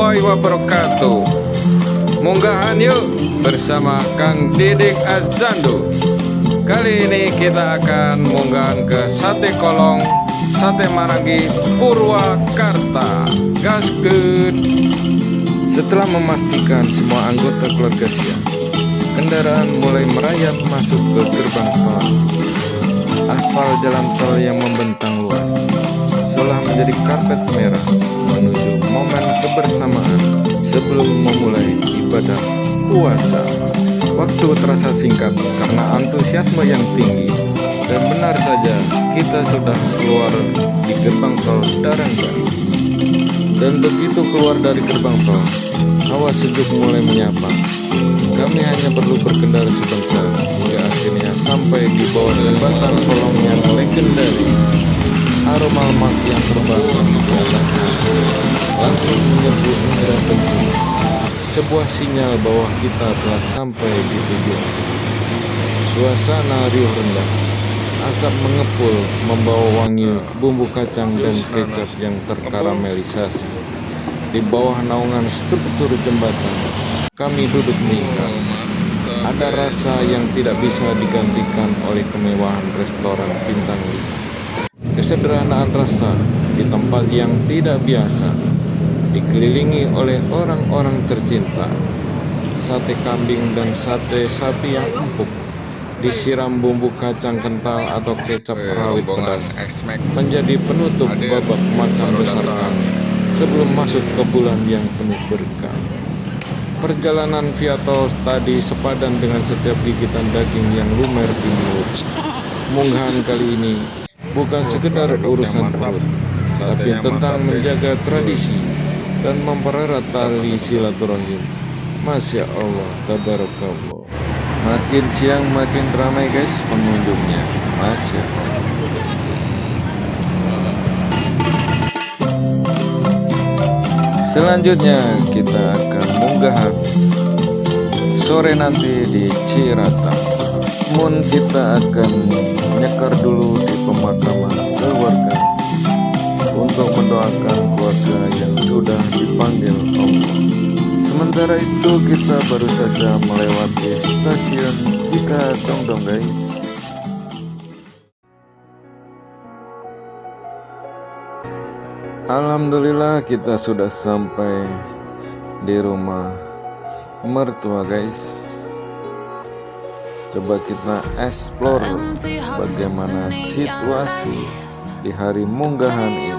warahmatullahi wabarakatuh. Munggahan yuk bersama Kang Didik Azando. Kali ini kita akan munggahan ke Sate Kolong, Sate Marangi, Purwakarta. Gaskeun. Setelah memastikan semua anggota keluarga siap, kendaraan mulai merayap masuk ke gerbang tol. Aspal jalan tol yang membentang luas seolah menjadi karpet merah menuju momen kebersamaan sebelum memulai ibadah puasa. Waktu terasa singkat karena antusiasme yang tinggi, dan benar saja kita sudah keluar di gerbang tol Darangga. Dan begitu keluar dari gerbang tol, hawa sejuk mulai menyapa. Kami hanya perlu berkendara sebentar hingga akhirnya sampai di bawah jembatan kolong yang legendaris. Aroma lemak yang terbakar di atas angin langsung menyerbu indera penciuman, sebuah sinyal bahwa kita telah sampai di tujuan. Suasana riuh rendah, asap mengepul membawa wangi bumbu kacang dan kecap yang terkaramelisasi. Di bawah naungan struktur jembatan, kami duduk meningkat. Ada rasa yang tidak bisa digantikan oleh kemewahan restoran bintang 5. Kesederhanaan rasa di tempat yang tidak biasa, dikelilingi oleh orang-orang tercinta. Sate kambing dan sate sapi yang empuk disiram bumbu kacang kental atau kecap rawit pedas menjadi penutup babak makan besar kami sebelum masuk ke bulan yang penuh berkah. Perjalanan via tol tadi sepadan dengan setiap gigitan daging yang lumer di mulut. Munggahan kali ini bukan sekedar urusan perut, tapi tentang menjaga tradisi dan mempererat tali silaturahim. Masya Allah, tabarakallah. Makin siang makin ramai guys pengunjungnya. Masya Allah. Selanjutnya kita akan munggahan sore nanti di Cirata. Namun kita akan nyekar dulu di pemakaman keluarga untuk mendoakan keluarga yang sudah dipanggil Allah. Sementara itu kita baru saja melewati stasiun Cikadongdong guys. Alhamdulillah kita sudah sampai di rumah mertua guys. Coba kita explore bagaimana situasi di hari munggahan ini.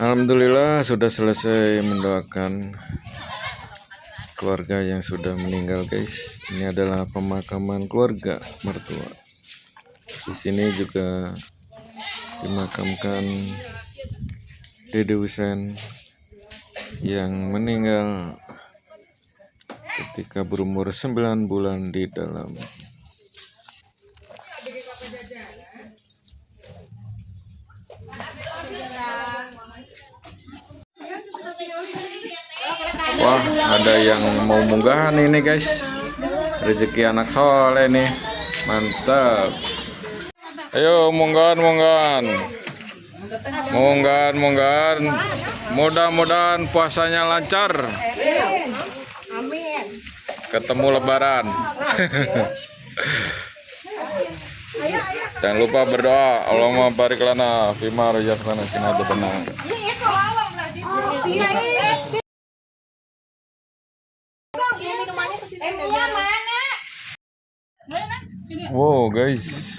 Alhamdulillah sudah selesai mendoakan keluarga yang sudah meninggal guys. Ini adalah pemakaman keluarga mertua. Di sini juga dimakamkan Dede Husein yang meninggal ketika berumur 9 bulan di dalam. Wah, ada yang mau munggahan ini guys. Rezeki anak soleh nih. Mantap. Ayo munggahan. Mudah-mudahan puasanya lancar. Amin. Ketemu lebaran. Jangan lupa berdoa. Allahumma barik lana fima razaqtana benar. Wow guys,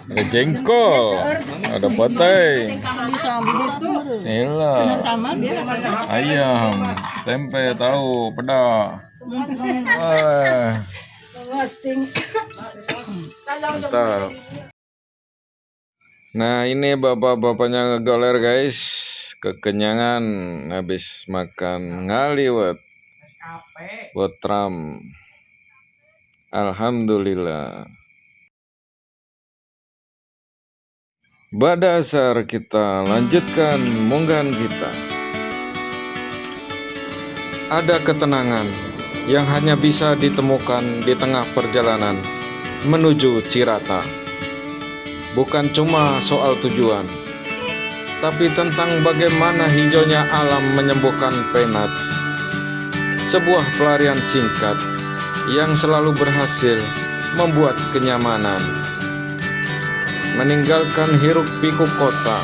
ada jengkol, ada petai, nila, ayam, tempe, tahu, peda. Mantap. Nah ini bapak-bapaknya ngegoler guys, kekenyangan habis makan ngaliwet botram. Alhamdulillah. Badasar kita lanjutkan munggahan kita. Ada ketenangan yang hanya bisa ditemukan di tengah perjalanan menuju Cirata. Bukan cuma soal tujuan, tapi tentang bagaimana hijaunya alam menyembuhkan penat. Sebuah pelarian singkat yang selalu berhasil membuat kenyamanan. Meninggalkan hiruk pikuk kota,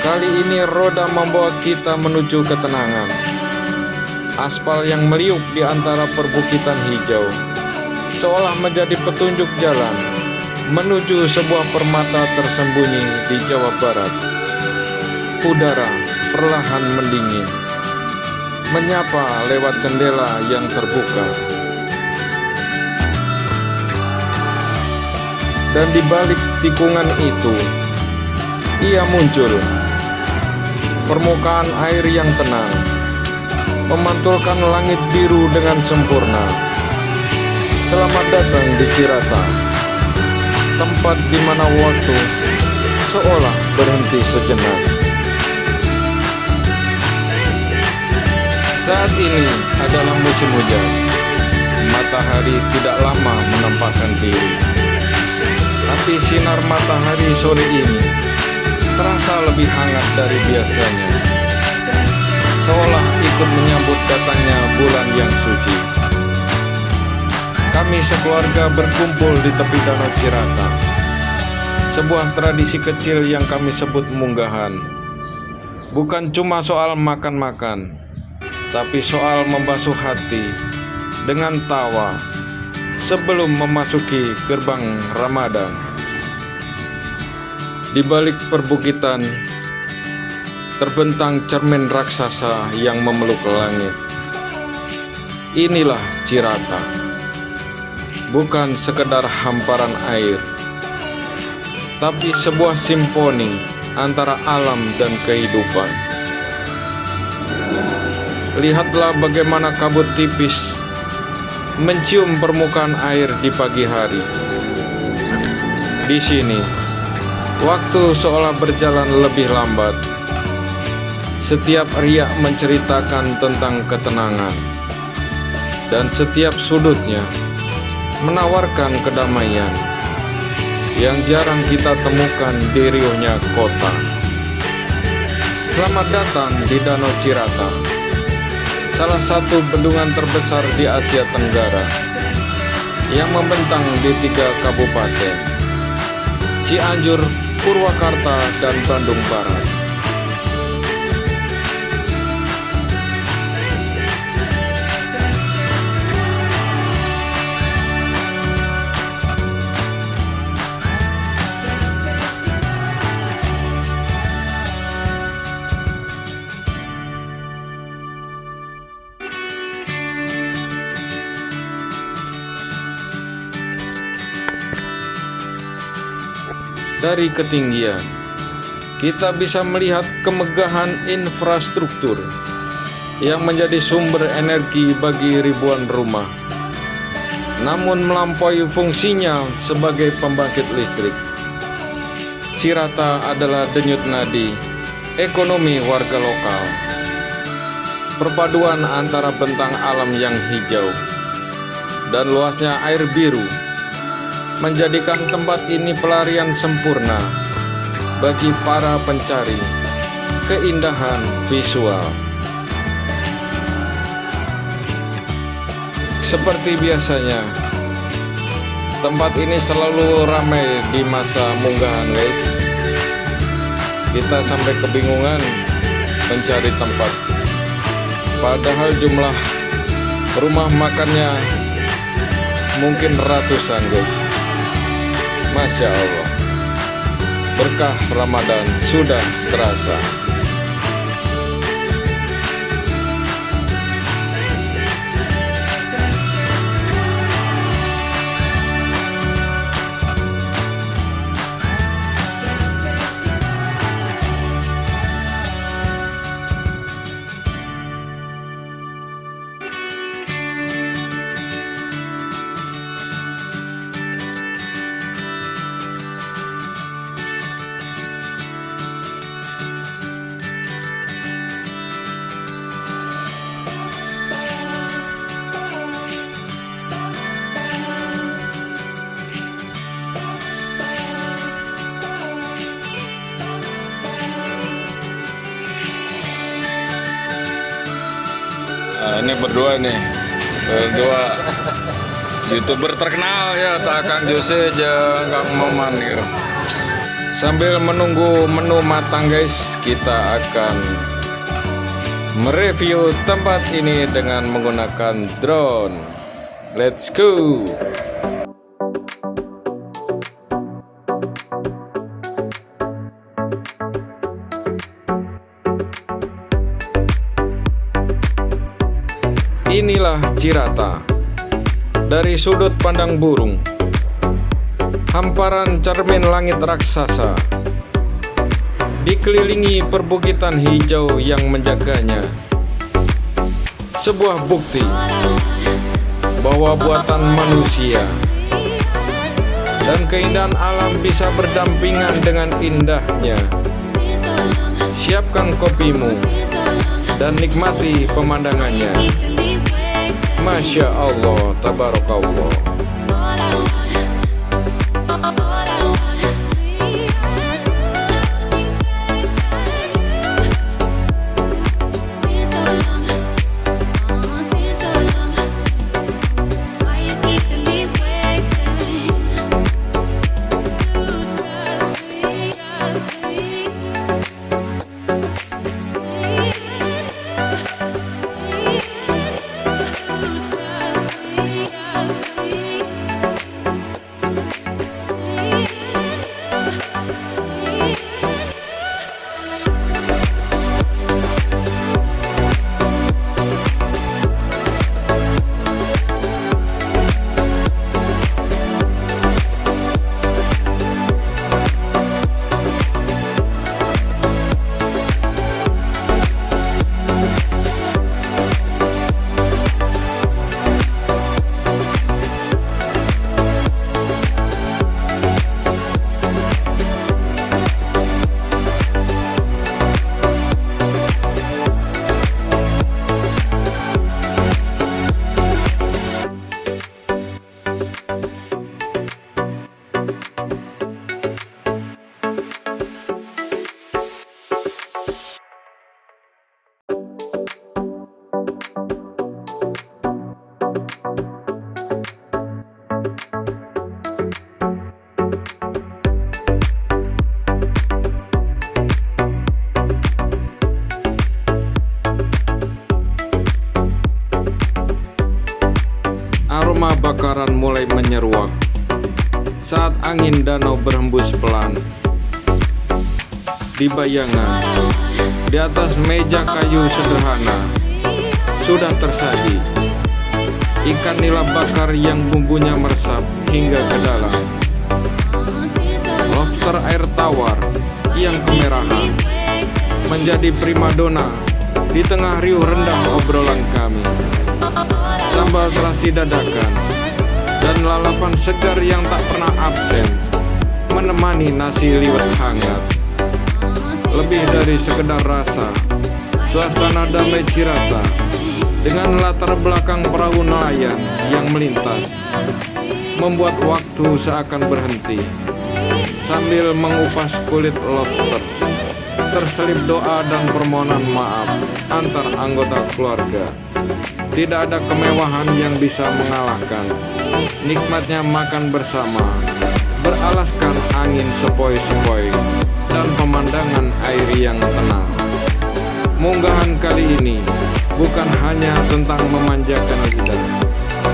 kali ini roda membawa kita menuju ketenangan. Aspal yang meliuk di antara perbukitan hijau seolah menjadi petunjuk jalan menuju sebuah permata tersembunyi di Jawa Barat. Udara perlahan mendingin, menyapa lewat jendela yang terbuka. Dan di balik tikungan itu, ia muncul. Permukaan air yang tenang, memantulkan langit biru dengan sempurna. Selamat datang di Cirata, tempat di mana waktu seolah berhenti sejenak. Saat ini adalah musim hujan. Matahari tidak lama menampakkan diri, tapi sinar matahari sore ini terasa lebih hangat dari biasanya, seolah ikut menyambut datangnya bulan yang suci. Kami sekeluarga berkumpul di tepi danau Cirata, sebuah tradisi kecil yang kami sebut munggahan. Bukan cuma soal makan-makan, tapi soal membasuh hati dengan tawa sebelum memasuki gerbang Ramadan. Di balik perbukitan terbentang cermin raksasa yang memeluk langit. Inilah Cirata. Bukan sekedar hamparan air, tapi sebuah simfoni antara alam dan kehidupan. Lihatlah bagaimana kabut tipis mencium permukaan air di pagi hari. Di sini, waktu seolah berjalan lebih lambat. Setiap riak menceritakan tentang ketenangan, dan setiap sudutnya menawarkan kedamaian yang jarang kita temukan di riuhnya kota. Selamat datang di Danau Cirata, salah satu bendungan terbesar di Asia Tenggara yang membentang di 3 kabupaten, Cianjur, Purwakarta, dan Bandung Barat. Dari ketinggian, kita bisa melihat kemegahan infrastruktur yang menjadi sumber energi bagi ribuan rumah, namun melampaui fungsinya sebagai pembangkit listrik. Cirata adalah denyut nadi ekonomi warga lokal. Perpaduan antara bentang alam yang hijau dan luasnya air biru menjadikan tempat ini pelarian sempurna bagi para pencari keindahan visual. Seperti biasanya, tempat ini selalu ramai di masa munggahan guys. Kita sampai kebingungan mencari tempat. Padahal jumlah rumah makannya mungkin ratusan, guys. Masya Allah, berkah Ramadan sudah terasa. Nah, ini berdua YouTuber terkenal ya, Kang Jose jeung Kang Moman ya. Sambil menunggu menu matang, guys, kita akan mereview tempat ini dengan menggunakan drone. Let's go. Inilah Cirata dari sudut pandang burung. Hamparan cermin langit raksasa, dikelilingi perbukitan hijau yang menjaganya. Sebuah bukti bahwa buatan manusia dan keindahan alam bisa berdampingan dengan indahnya. Siapkan kopimu dan nikmati pemandangannya. Masya Allah, tabarakallah. Aroma bakaran mulai menyeruak saat angin danau berhembus pelan. Di bayangan, di atas meja kayu sederhana, sudah tersaji ikan nila bakar yang bumbunya meresap hingga ke dalam. Lobster air tawar yang kemerahan menjadi primadona di tengah riuh rendah obrolan kami. Sambal terasi dadakan dan lalapan segar yang tak pernah absen menemani nasi liwet hangat. Lebih dari sekedar rasa, suasana damai Cirata dengan latar belakang perahu nelayan yang melintas membuat waktu seakan berhenti. Sambil mengupas kulit lobster, terselip doa dan permohonan maaf antar anggota keluarga. Tidak ada kemewahan yang bisa mengalahkan nikmatnya makan bersama, beralaskan angin sepoi-sepoi dan pemandangan air yang tenang. munggahan kali ini bukan hanya tentang memanjakan lidah,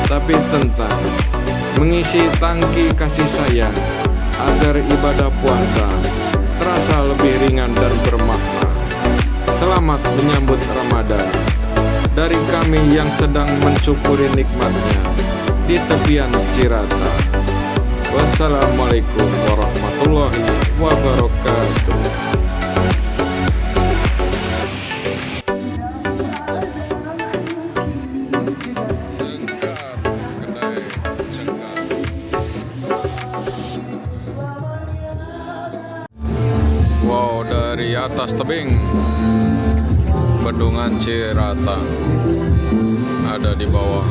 tapi tentang mengisi tangki kasih sayang agar ibadah puasa terasa lebih ringan dan bermakna. Selamat menyambut Ramadan dari kami yang sedang mensyukuri nikmatnya di tepian Cirata. Wassalamualaikum warahmatullahi wabarakatuh. Wow, dari atas tebing Bendungan Cirata ada di bawah.